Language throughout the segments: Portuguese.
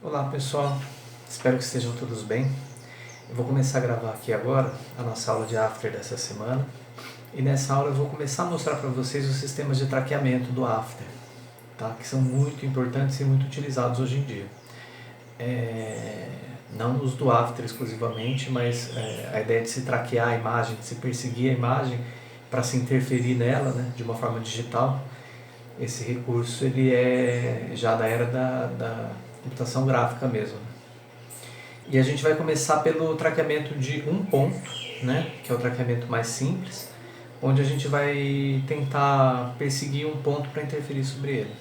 Olá pessoal, espero que estejam todos bem. Eu vou começar a gravar aqui agora a nossa aula de After dessa semana. E nessa aula eu vou começar a mostrar para vocês os sistemas de traqueamento do After, tá? Que são muito importantes e muito utilizados hoje em dia. Não os do After exclusivamente, mas a ideia de se traquear a imagem, de se perseguir a imagem para se interferir nela, né, de uma forma digital. Esse recurso ele é já da era da computação gráfica mesmo. E a gente vai começar pelo traqueamento de um ponto, né, que é o traqueamento mais simples, onde a gente vai tentar perseguir um ponto para interferir sobre ele.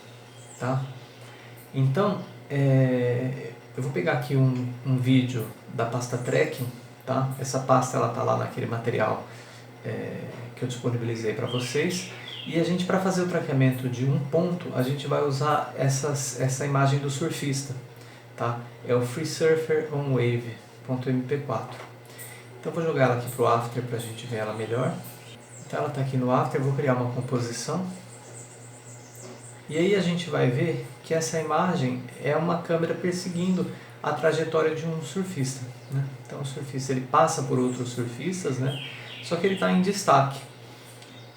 Tá? Então, eu vou pegar aqui um vídeo da pasta Tracking. Tá? Essa pasta está lá naquele material que eu disponibilizei para vocês. E a gente, para fazer o traqueamento de um ponto, a gente vai usar essa imagem do surfista. Tá? É o Free Surfer on Wave.mp4. Então eu vou jogar ela aqui para o After para a gente ver ela melhor. Então ela está aqui no After, eu vou criar uma composição. E aí a gente vai ver que essa imagem é uma câmera perseguindo a trajetória de um surfista. Né? Então o surfista ele passa por outros surfistas, né? Só que ele está em destaque.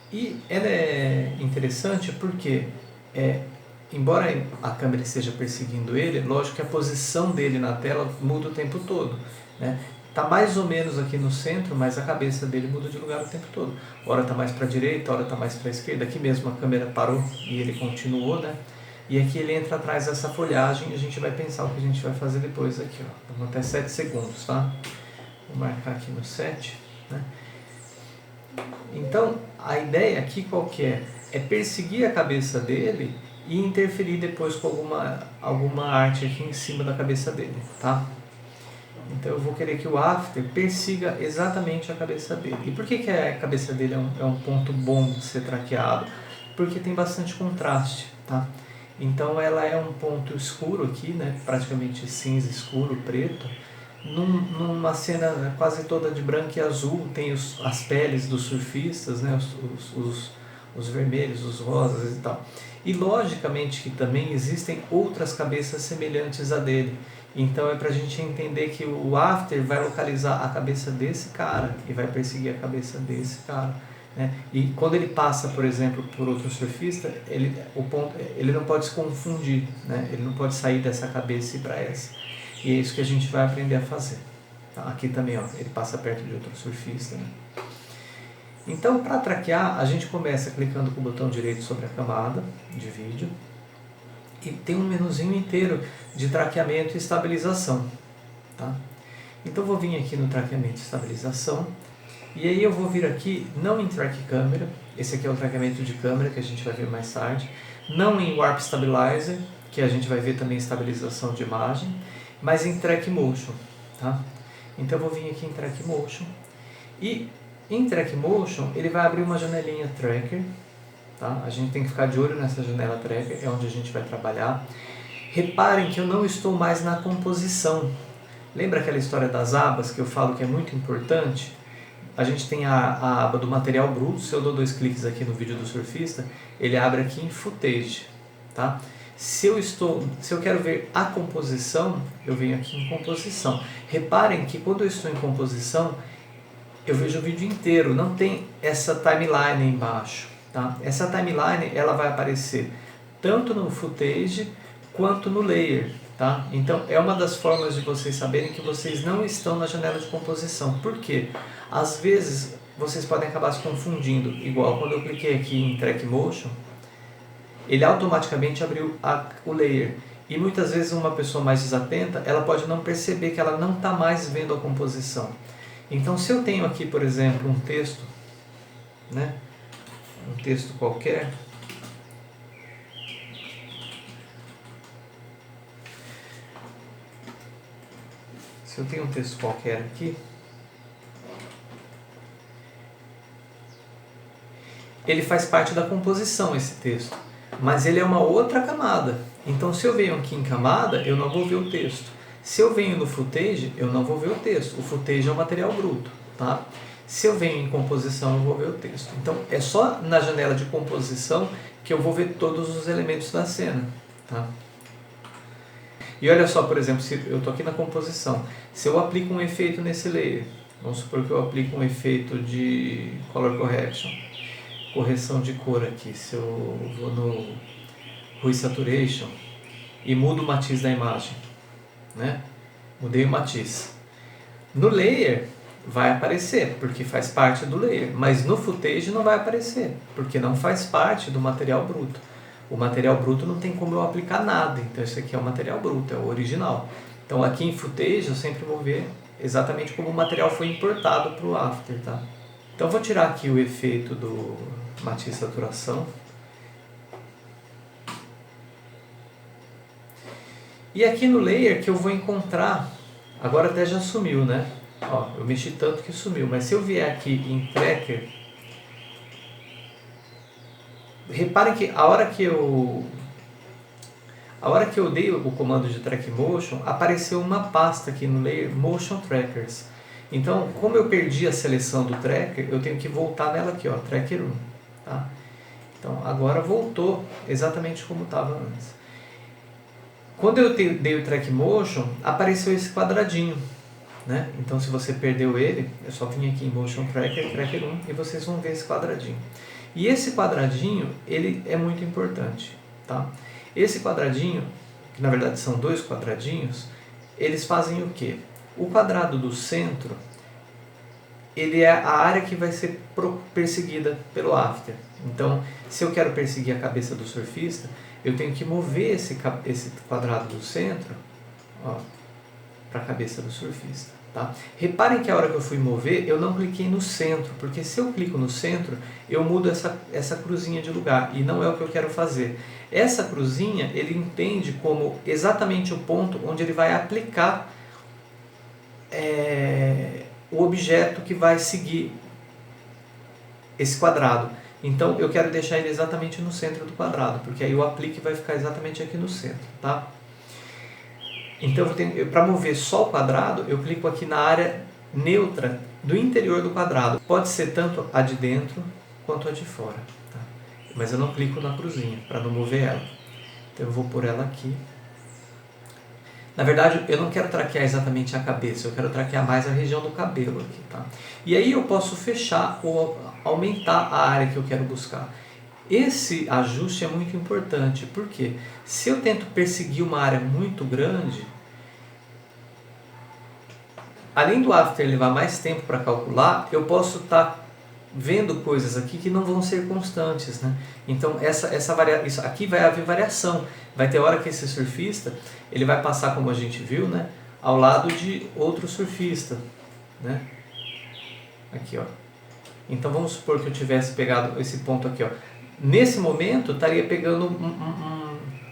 E ela é interessante porque, embora a câmera esteja perseguindo ele, lógico que a posição dele na tela muda o tempo todo. Né? Está mais ou menos aqui no centro, mas a cabeça dele muda de lugar o tempo todo. Ora está mais para a direita, ora está mais para a esquerda. Aqui mesmo a câmera parou e ele continuou, né? E aqui ele entra atrás dessa folhagem e a gente vai pensar o que a gente vai fazer depois aqui. Ó. Vamos até 7 segundos, tá? Vou marcar aqui no 7, né? Então, a ideia aqui qual que é? É perseguir a cabeça dele e interferir depois com alguma arte aqui em cima da cabeça dele, tá? Então eu vou querer que o After persiga exatamente a cabeça dele. E por que a cabeça dele é um ponto bom de ser traqueado? Porque tem bastante contraste, tá? Então ela é um ponto escuro aqui, né? Praticamente cinza, escuro, preto. Numa cena quase toda de branco e azul, tem as peles dos surfistas, né? Os vermelhos, os rosas e tal. E logicamente que também existem outras cabeças semelhantes a dele. Então é pra gente entender que o After vai localizar a cabeça desse cara e vai perseguir a cabeça desse cara. Né? E quando ele passa, por exemplo, por outro surfista, ele não pode se confundir, né? Ele não pode sair dessa cabeça e ir para essa. E é isso que a gente vai aprender a fazer. Tá? Aqui também, ó, ele passa perto de outro surfista. Né? Então, para traquear, a gente começa clicando com o botão direito sobre a camada de vídeo. E tem um menuzinho inteiro de traqueamento e estabilização. Tá? Então, eu vou vir aqui no traqueamento e estabilização. E aí eu vou vir aqui, não em Track Camera, esse aqui é o traqueamento de câmera que a gente vai ver mais tarde. Não em Warp Stabilizer, que a gente vai ver também estabilização de imagem. Mas em Track Motion, tá? Então eu vou vir aqui em Track Motion e em Track Motion ele vai abrir uma janelinha Tracker, tá? A gente tem que ficar de olho nessa janela Tracker, é onde a gente vai trabalhar. Reparem que eu não estou mais na composição. Lembra aquela história das abas que eu falo que é muito importante? A gente tem a aba do material bruto, se eu dou 2 cliques aqui no vídeo do surfista, ele abre aqui em Footage, tá? Se eu quero ver a composição, eu venho aqui em composição. Reparem que quando eu estou em composição, eu vejo o vídeo inteiro, não tem essa timeline aí embaixo. Tá? Essa timeline ela vai aparecer tanto no footage quanto no layer. Tá? Então é uma das formas de vocês saberem que vocês não estão na janela de composição. Por quê? Às vezes vocês podem acabar se confundindo, igual quando eu cliquei aqui em Track Motion, ele automaticamente abriu o layer. E muitas vezes uma pessoa mais desatenta, ela pode não perceber que ela não está mais vendo a composição. Então se eu tenho aqui, por exemplo, um texto, né? Um texto qualquer, se eu tenho um texto qualquer aqui, ele faz parte da composição, esse texto. Mas ele é uma outra camada. Então se eu venho aqui em camada, eu não vou ver o texto. Se eu venho no footage, eu não vou ver o texto. O footage é o material bruto. Tá? Se eu venho em composição, eu vou ver o texto. Então é só na janela de composição que eu vou ver todos os elementos da cena. Tá? E olha só, por exemplo, se eu estou aqui na composição, se eu aplico um efeito nesse layer, vamos supor que eu aplico um efeito de Color Correction, correção de cor aqui, se eu vou no Hue Saturation e mudo o matiz da imagem, né? Mudei o matiz. No layer vai aparecer, porque faz parte do layer, mas no footage não vai aparecer, porque não faz parte do material bruto. O material bruto não tem como eu aplicar nada, então esse aqui é o material bruto, é o original. Então aqui em footage eu sempre vou ver exatamente como o material foi importado para o After, tá? Então eu vou tirar aqui o efeito do matiz saturação. E aqui no layer que eu vou encontrar, agora até já sumiu, né? Ó, eu mexi tanto que sumiu, mas se eu vier aqui em Tracker, reparem que a hora que eu dei o comando de Track Motion, apareceu uma pasta aqui no layer Motion Trackers. Então, como eu perdi a seleção do tracker, eu tenho que voltar nela aqui, ó, Tracker 1. Tá? Então, agora voltou exatamente como estava antes. Quando eu dei o Track Motion, apareceu esse quadradinho. Né? Então, se você perdeu ele, é só vir aqui em Motion Tracker, Tracker 1, e vocês vão ver esse quadradinho. E esse quadradinho, ele é muito importante. Tá? Esse quadradinho, que na verdade são dois quadradinhos, eles fazem o quê? O quadrado do centro, ele é a área que vai ser perseguida pelo After. Então, se eu quero perseguir a cabeça do surfista, eu tenho que mover esse quadrado do centro para a cabeça do surfista. Tá? Reparem que a hora que eu fui mover, eu não cliquei no centro, porque se eu clico no centro, eu mudo essa cruzinha de lugar, e não é o que eu quero fazer. Essa cruzinha, ele entende como exatamente o ponto onde ele vai aplicar o objeto que vai seguir esse quadrado. Então eu quero deixar ele exatamente no centro do quadrado, porque aí o aplique vai ficar exatamente aqui no centro. Tá? Então, para mover só o quadrado, eu clico aqui na área neutra do interior do quadrado. Pode ser tanto a de dentro quanto a de fora. Tá? Mas eu não clico na cruzinha, para não mover ela. Então eu vou pôr ela aqui. Na verdade, eu não quero traquear exatamente a cabeça, eu quero traquear mais a região do cabelo aqui. Tá? E aí eu posso fechar ou aumentar a área que eu quero buscar. Esse ajuste é muito importante, porque se eu tento perseguir uma área muito grande, além do After levar mais tempo para calcular, eu posso estar vendo coisas aqui que não vão ser constantes. Né? Então isso aqui vai haver variação. Vai ter hora que esse surfista ele vai passar, como a gente viu, né, ao lado de outro surfista. Né? Aqui, ó. Então vamos supor que eu tivesse pegado esse ponto aqui, ó. Nesse momento estaria pegando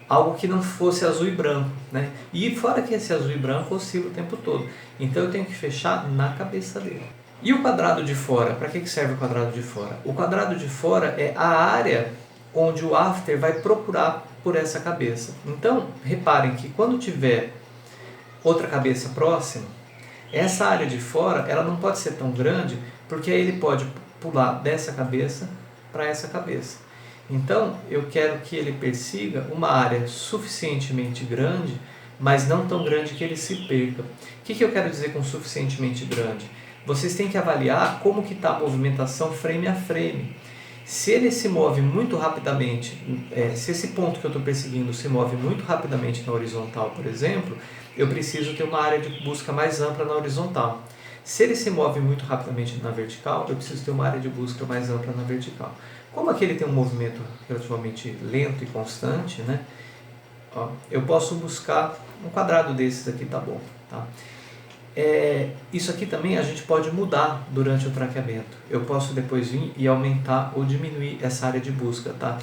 algo que não fosse azul e branco, né? E fora que esse azul e branco oscila o tempo todo. Então eu tenho que fechar na cabeça dele. E o quadrado de fora? Para que serve o quadrado de fora? O quadrado de fora é a área onde o After vai procurar por essa cabeça. Então reparem que quando tiver outra cabeça próxima, essa área de fora ela não pode ser tão grande, porque aí ele pode pular dessa cabeça para essa cabeça. Então, eu quero que ele persiga uma área suficientemente grande, mas não tão grande que ele se perca. O que eu quero dizer com suficientemente grande? Vocês têm que avaliar como que está a movimentação frame a frame. Se ele se move muito rapidamente, se esse ponto que eu estou perseguindo se move muito rapidamente na horizontal, por exemplo, eu preciso ter uma área de busca mais ampla na horizontal. Se ele se move muito rapidamente na vertical, eu preciso ter uma área de busca mais ampla na vertical. Como aqui ele tem um movimento relativamente lento e constante, né? Ó, eu posso buscar um quadrado desses aqui, tá bom. Tá? Isso aqui também a gente pode mudar durante o traqueamento. Eu posso depois vir e aumentar ou diminuir essa área de busca. Tá?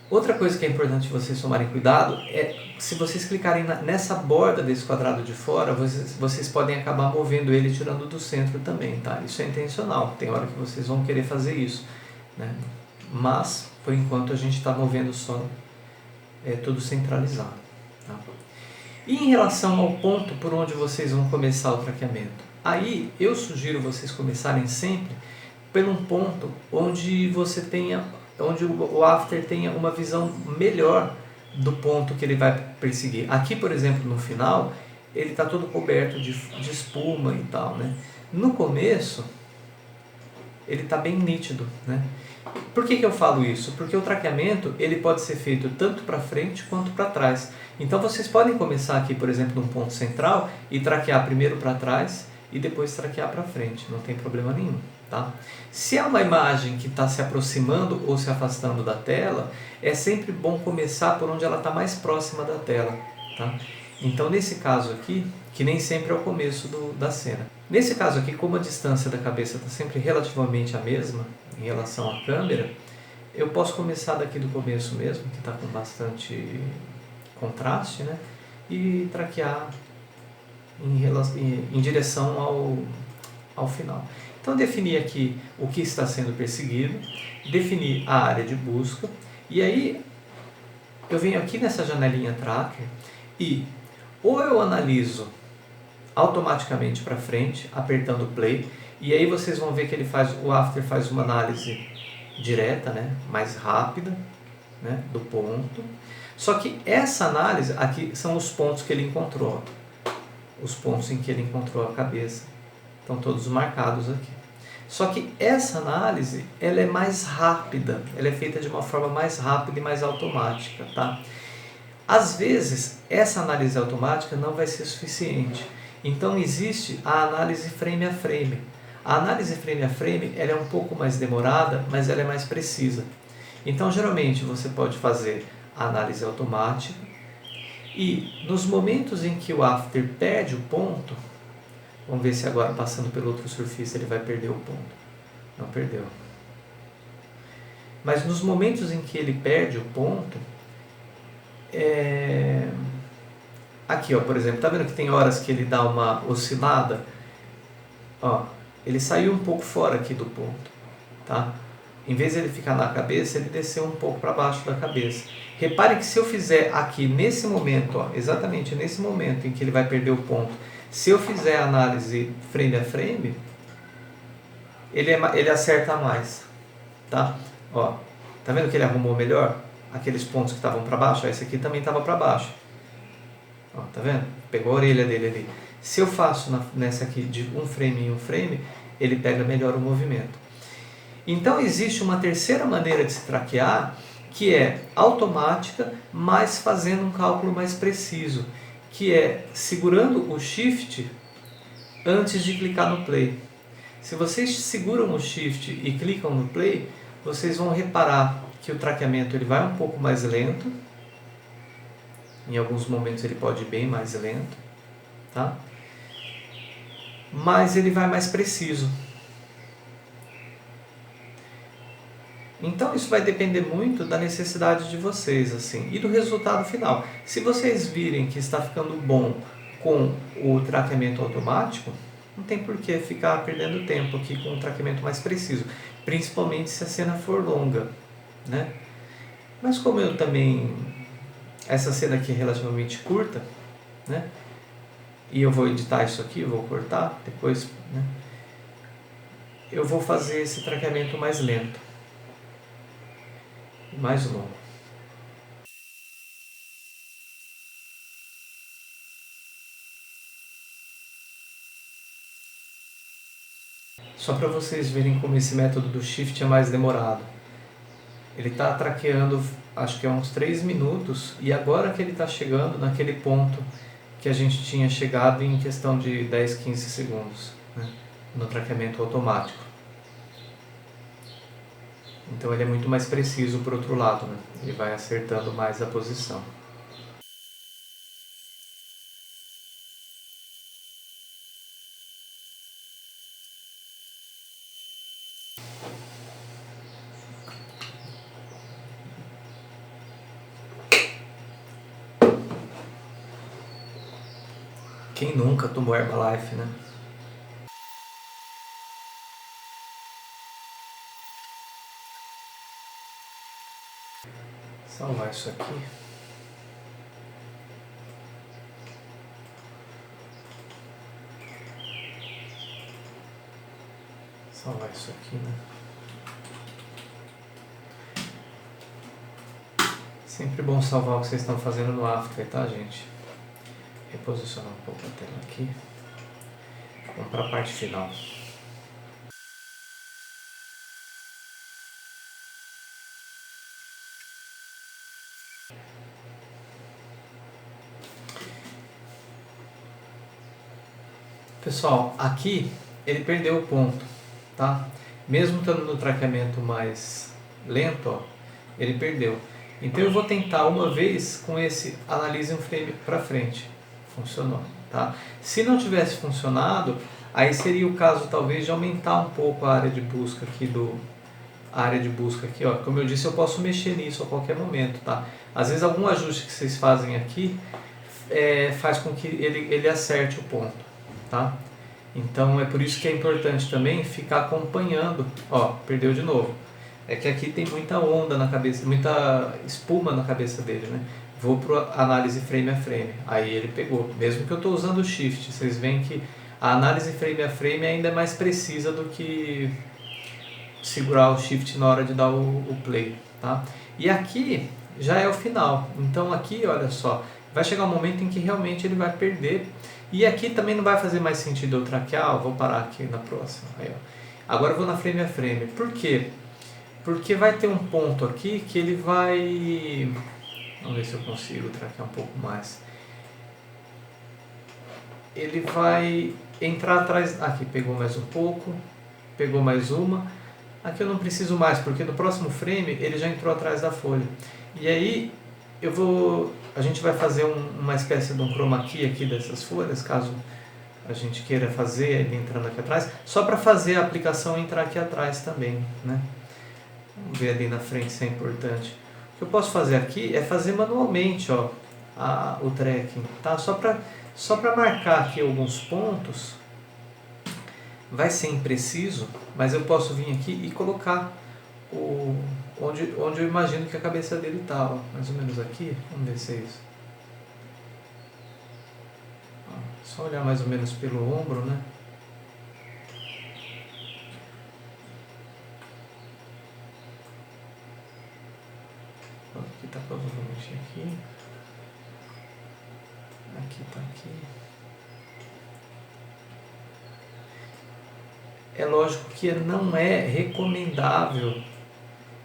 Outra coisa que é importante vocês tomarem cuidado é se vocês clicarem nessa borda desse quadrado de fora, vocês podem acabar movendo ele tirando do centro também. Tá? Isso é intencional, tem hora que vocês vão querer fazer isso. Né? Mas, por enquanto, a gente está movendo só tudo centralizado. Tá? E em relação ao ponto por onde vocês vão começar o traqueamento? Aí, eu sugiro vocês começarem sempre por um ponto onde o After tenha uma visão melhor do ponto que ele vai perseguir. Aqui, por exemplo, no final, ele está todo coberto de espuma e tal, né? No começo, ele está bem nítido, né? Por que eu falo isso? Porque o traqueamento ele pode ser feito tanto para frente quanto para trás. Então vocês podem começar aqui, por exemplo, num ponto central e traquear primeiro para trás e depois traquear para frente, não tem problema nenhum, tá? Se é uma imagem que está se aproximando ou se afastando da tela, é sempre bom começar por onde ela está mais próxima da tela, tá? Então nesse caso aqui, que nem sempre é o começo da cena. Nesse caso aqui, como a distância da cabeça está sempre relativamente a mesma em relação à câmera, eu posso começar daqui do começo mesmo, que está com bastante contraste, né? E traquear em direção ao final. Então definir aqui o que está sendo perseguido, definir a área de busca, e aí eu venho aqui nessa janelinha tracker e ou eu analiso automaticamente para frente, apertando play, e aí vocês vão ver que o After faz uma análise direta, né, mais rápida, né, do ponto. Só que essa análise aqui são os pontos que ele encontrou, os pontos em que ele encontrou a cabeça, estão todos marcados aqui. Só que essa análise ela é mais rápida, ela é feita de uma forma mais rápida e mais automática, tá? Às vezes, essa análise automática não vai ser suficiente. Então, existe a análise frame a frame. A análise frame a frame ela é um pouco mais demorada, mas ela é mais precisa. Então, geralmente, você pode fazer a análise automática e, nos momentos em que o After perde o ponto, vamos ver se agora, passando pelo outro surfista, ele vai perder o ponto. Não perdeu. Mas, nos momentos em que ele perde o ponto, aqui, ó, por exemplo, tá vendo que tem horas que ele dá uma oscilada? Ó, ele saiu um pouco fora aqui do ponto, tá? Em vez de ele ficar na cabeça, ele desceu um pouco para baixo da cabeça. Repare que se eu fizer aqui nesse momento, ó, exatamente nesse momento em que ele vai perder o ponto, se eu fizer a análise frame a frame, ele acerta mais, tá? Ó, tá vendo que ele arrumou melhor? Aqueles pontos que estavam para baixo, ó, esse aqui também estava para baixo. Ó, tá vendo? Pegou a orelha dele ali. Se eu faço nessa aqui de um frame em um frame, ele pega melhor o movimento. Então existe uma terceira maneira de se traquear, que é automática, mas fazendo um cálculo mais preciso, que é segurando o Shift antes de clicar no Play. Se vocês seguram o Shift e clicam no Play, vocês vão reparar que o traqueamento ele vai um pouco mais lento. Em alguns momentos ele pode ir bem mais lento, tá? Mas ele vai mais preciso. Então isso vai depender muito da necessidade de vocês, assim, e do resultado final. Se vocês virem que está ficando bom com o traqueamento automático, não tem por que ficar perdendo tempo aqui com um traqueamento mais preciso, principalmente se a cena for longa, né? Mas como eu também, essa cena aqui é relativamente curta, né? E eu vou editar isso aqui, eu vou cortar depois, né? Eu vou fazer esse traqueamento mais lento, mais longo. Só para vocês verem como esse método do Shift é mais demorado. Ele está traqueando, acho que é uns 3 minutos, e agora que ele está chegando naquele ponto que a gente tinha chegado em questão de 10, 15 segundos, né, no traqueamento automático. Então ele é muito mais preciso por outro lado, né? Ele vai acertando mais a posição. Quem nunca tomou Herbalife, né? Salvar isso aqui. Salvar isso aqui, né? Sempre sempre bom salvar o que vocês estão fazendo no After, tá, gente? Reposicionar um pouco a tela aqui. Vamos para a parte final. Pessoal, aqui ele perdeu o ponto, tá? Mesmo estando no traqueamento mais lento, ó, ele perdeu. Então eu vou tentar uma vez com esse analise um frame para frente. Funcionou, tá? Se não tivesse funcionado, aí seria o caso talvez de aumentar um pouco a área de busca aqui ó. Como eu disse, eu posso mexer nisso a qualquer momento, tá? Às vezes algum ajuste que vocês fazem aqui faz com que ele acerte o ponto, tá? Então é por isso que é importante também ficar acompanhando. Ó, perdeu de novo. É que aqui tem muita onda na cabeça, muita espuma na cabeça dele, né? Vou para análise frame a frame, aí ele pegou. Mesmo que eu estou usando o shift, vocês veem que a análise frame a frame ainda é mais precisa do que segurar o shift na hora de dar o play, tá? E aqui já é o final. Então aqui, olha só, vai chegar um momento em que realmente ele vai perder. E aqui também não vai fazer mais sentido eu traquear. Vou parar aqui na próxima. Aí, ó. Agora eu vou na frame a frame. Por quê? Porque vai ter um ponto aqui que ele vai... Vamos ver se eu consigo traquear um pouco mais. Ele vai entrar atrás... Aqui, pegou mais um pouco. Pegou mais uma. Aqui eu não preciso mais, porque no próximo frame ele já entrou atrás da folha. E aí a gente vai fazer uma espécie de um chroma key aqui dessas folhas, caso a gente queira fazer ele entrando aqui atrás, só para fazer a aplicação entrar aqui atrás também, né? Vamos ver ali na frente se é importante. O que eu posso fazer aqui é fazer manualmente, ó, o tracking, tá? Só para marcar aqui alguns pontos. Vai ser impreciso, mas eu posso vir aqui e colocar onde eu imagino que a cabeça dele está, ó, mais ou menos aqui. Vamos ver se é isso. Ó, só olhar mais ou menos pelo ombro, né? Aqui está provavelmente aqui. Aqui está aqui. É lógico que não é recomendável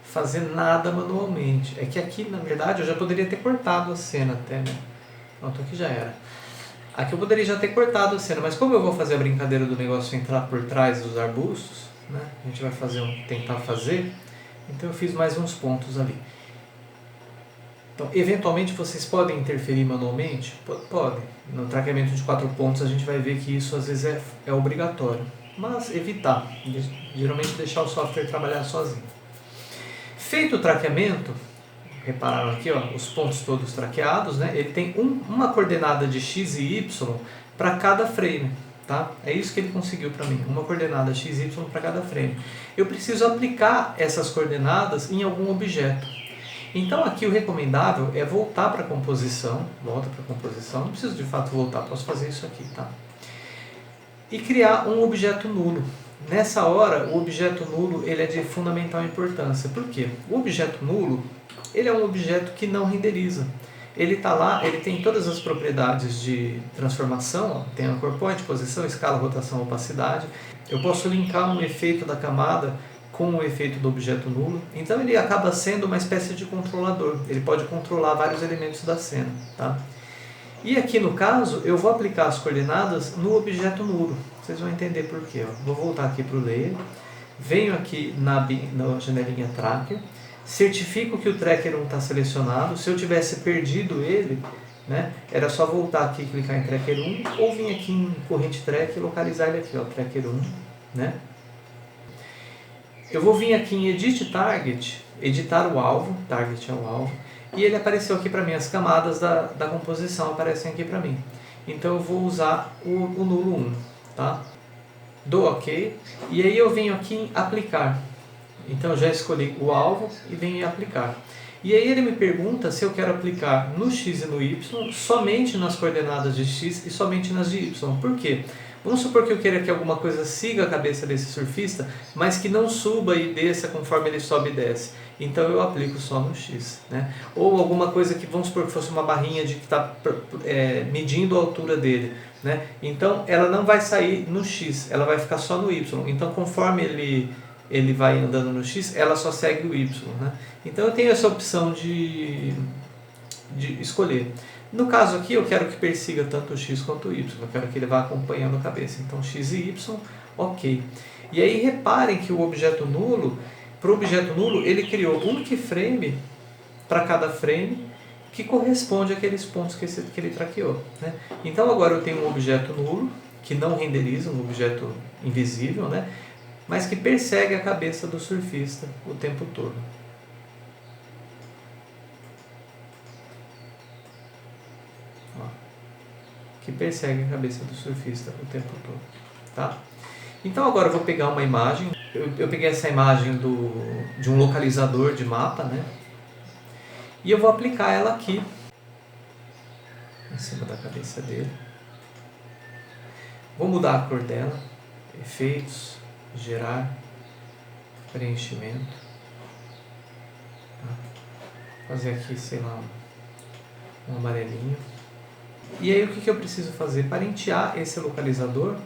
fazer nada manualmente. É que aqui, na verdade, eu já poderia ter cortado a cena até, né? Pronto, aqui já era. Aqui eu poderia já ter cortado a cena, mas como eu vou fazer a brincadeira do negócio entrar por trás dos arbustos, né? A gente vai tentar fazer, então eu fiz mais uns pontos ali. Então, eventualmente vocês podem interferir manualmente? Podem. No traqueamento de 4 pontos a gente vai ver que isso às vezes é obrigatório. Mas evitar, geralmente deixar o software trabalhar sozinho. Feito o traqueamento, repararam aqui, ó, os pontos todos traqueados, né? Ele tem uma coordenada de x e y para cada frame, tá? É isso que ele conseguiu para mim, uma coordenada x e y para cada frame. Eu preciso aplicar essas coordenadas em algum objeto. Então aqui o recomendável é voltar para a composição, não preciso de fato voltar, posso fazer isso aqui, tá? E criar um objeto nulo. Nessa hora, o objeto nulo ele é de fundamental importância. Por quê? O objeto nulo ele é um objeto que não renderiza. Ele está lá, ele tem todas as propriedades de transformação, ó, tem a cor point, posição, escala, rotação, opacidade. Eu posso linkar um efeito da camada com o efeito do objeto nulo. Então ele acaba sendo uma espécie de controlador. Ele pode controlar vários elementos da cena, tá? E aqui no caso, eu vou aplicar as coordenadas no objeto nulo. Vocês vão entender por quê. Ó. Vou voltar aqui para o layer, venho aqui na janelinha tracker, certifico que o tracker 1 está selecionado. Se eu tivesse perdido ele, né, era só voltar aqui e clicar em tracker 1, ou vir aqui em corrente track e localizar ele aqui, ó, tracker 1. Né? Eu vou vir aqui em edit target, editar o alvo, target é o alvo, e ele apareceu aqui para mim, as camadas da composição aparecem aqui para mim. Então eu vou usar o nulo 1, tá? Dou OK, e aí eu venho aqui em aplicar. Então eu já escolhi o alvo e venho em aplicar. E aí ele me pergunta se eu quero aplicar no x e no y, somente nas coordenadas de x e somente nas de y. Por quê? Vamos supor que eu queira que alguma coisa siga a cabeça desse surfista, mas que não suba e desça conforme ele sobe e desce. Então eu aplico só no X, né? Ou alguma coisa que, vamos supor que fosse uma barrinha de que está medindo a altura dele, né? Então ela não vai sair no X, ela vai ficar só no Y. Então conforme ele vai andando no X, ela só segue o Y, né? Então eu tenho essa opção de escolher. No caso aqui eu quero que persiga tanto o X quanto o Y, eu quero que ele vá acompanhando a cabeça. Então X e Y, ok. E aí reparem que o objeto nulo, para o objeto nulo, ele criou um keyframe para cada frame que corresponde àqueles pontos que ele traqueou, né? Então agora eu tenho um objeto nulo, que não renderiza, um objeto invisível, né? Mas que persegue a cabeça do surfista o tempo todo. Que persegue a cabeça do surfista o tempo todo, tá? Então agora eu vou pegar uma imagem, eu peguei essa imagem de um localizador de mapa, né? E eu vou aplicar ela aqui, em cima da cabeça dele. Vou mudar a cor dela, efeitos, gerar, preenchimento. Tá? Fazer aqui, sei lá, um amarelinho. E aí o que eu preciso fazer? Parentear esse localizador.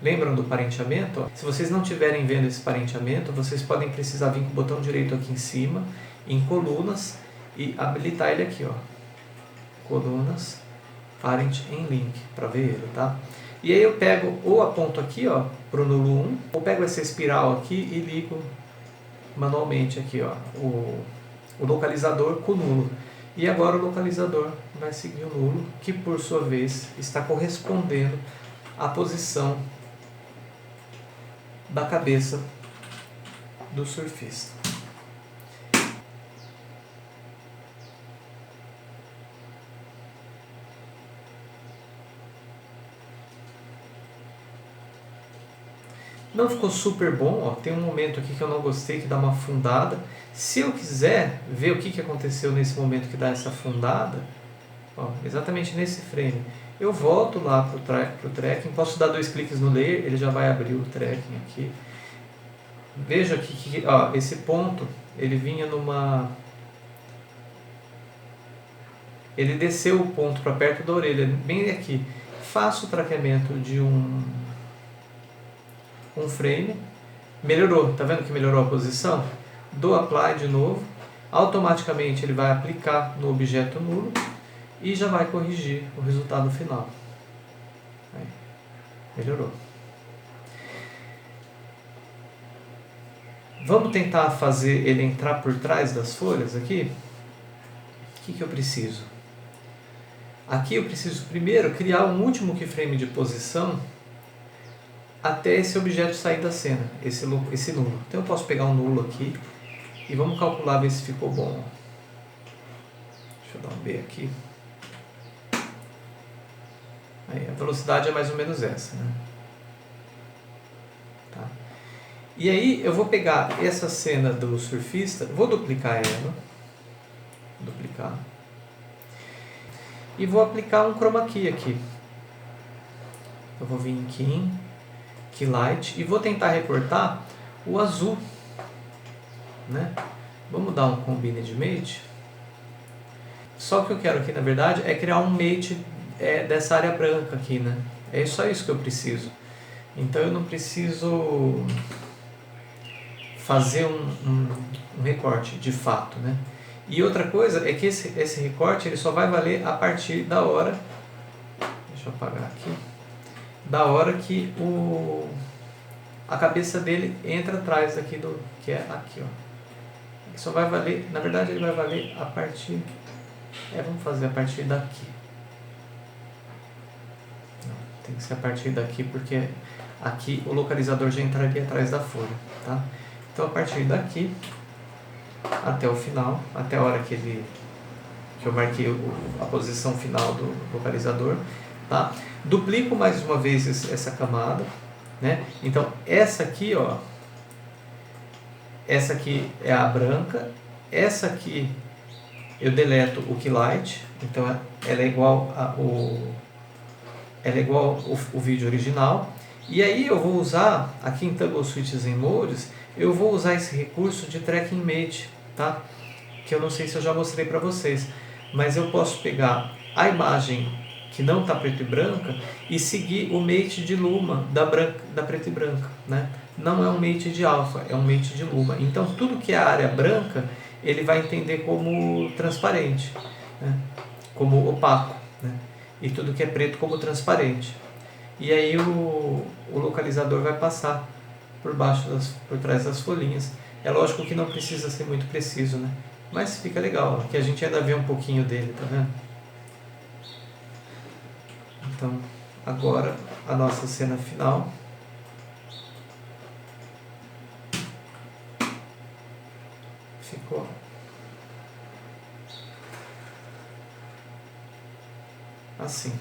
Lembram do parenteamento? Se vocês não estiverem vendo esse parenteamento, vocês podem precisar vir com o botão direito aqui em cima, em colunas, e habilitar ele aqui, ó. Colunas, parent em link, para ver ele, tá? E aí eu pego, ou aponto aqui, ó, para o nulo 1, ou pego essa espiral aqui e ligo manualmente aqui, ó, o localizador com o nulo. E agora o localizador vai seguir o nulo, que por sua vez está correspondendo à posição da cabeça do surfista. Não ficou super bom, ó. Tem um momento aqui que eu não gostei, que dá uma afundada. Se eu quiser ver o que aconteceu nesse momento que dá essa afundada, ó, exatamente nesse frame, eu volto lá para o tracking, posso dar 2 cliques no layer, ele já vai abrir o tracking aqui. Veja aqui que ó, esse ponto, ele vinha numa... Ele desceu o ponto para perto da orelha, bem aqui. Faço o traqueamento de um frame, melhorou, tá vendo que melhorou a posição? Dou apply de novo, automaticamente ele vai aplicar no objeto nulo e já vai corrigir o resultado final. Aí, melhorou. Vamos tentar fazer ele entrar por trás das folhas aqui? O que eu preciso? Aqui eu preciso primeiro criar um último keyframe de posição até esse objeto sair da cena, esse nulo. Então eu posso pegar um nulo aqui e vamos calcular, ver se ficou bom. Deixa eu dar um B aqui. Aí, a velocidade é mais ou menos essa, né? Tá. E aí eu vou pegar essa cena do surfista, vou duplicar ela, duplicar, e vou aplicar um chroma key aqui. Eu vou vir em Key Light e vou tentar recortar o azul, né? Vamos dar um Combined Mate. Só que eu quero aqui, na verdade, é criar um mate dessa área branca aqui, né? É só isso que eu preciso. Então eu não preciso fazer um recorte de fato, né? E outra coisa é que esse recorte ele só vai valer a partir da hora, deixa eu apagar aqui, da hora que a cabeça dele entra atrás aqui que é aqui, ó. Ele só vai valer, na verdade ele vai valer a partir, vamos fazer a partir daqui. Não, tem que ser a partir daqui porque aqui o localizador já entraria atrás da folha, tá? Então a partir daqui até o final, até a hora que eu marquei a posição final do localizador, tá? Duplico mais uma vez essa camada, né? Então essa aqui, ó, essa aqui é a branca, essa aqui eu deleto o Key Light, então ela é igual ela é igual o vídeo original. E aí eu vou usar, aqui em Toggle Switches and Modes, eu vou usar esse recurso de Tracking Mate, tá? Que eu não sei se eu já mostrei para vocês, mas eu posso pegar a imagem que não está preto e branca e seguir o mate de luma da preto e branca, né? Não é um mate de alfa, é um mate de luma. Então tudo que é a área branca ele vai entender como transparente, né? Como opaco, né? E tudo que é preto como transparente. E aí o localizador vai passar por trás das folhinhas. É lógico que não precisa ser muito preciso, né? Mas fica legal, aqui a gente ainda vê um pouquinho dele, tá vendo? Então, agora a nossa cena final. Ficou assim.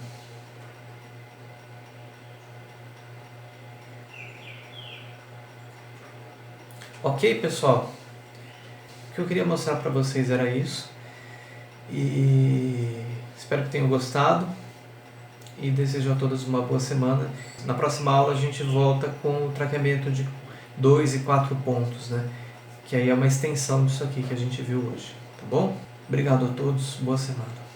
Ok, pessoal? O que eu queria mostrar para vocês era isso. E espero que tenham gostado. E desejo a todos uma boa semana. Na próxima aula a gente volta com o traqueamento de 2 e 4 pontos, né? Que aí é uma extensão disso aqui que a gente viu hoje, tá bom? Obrigado a todos, boa semana.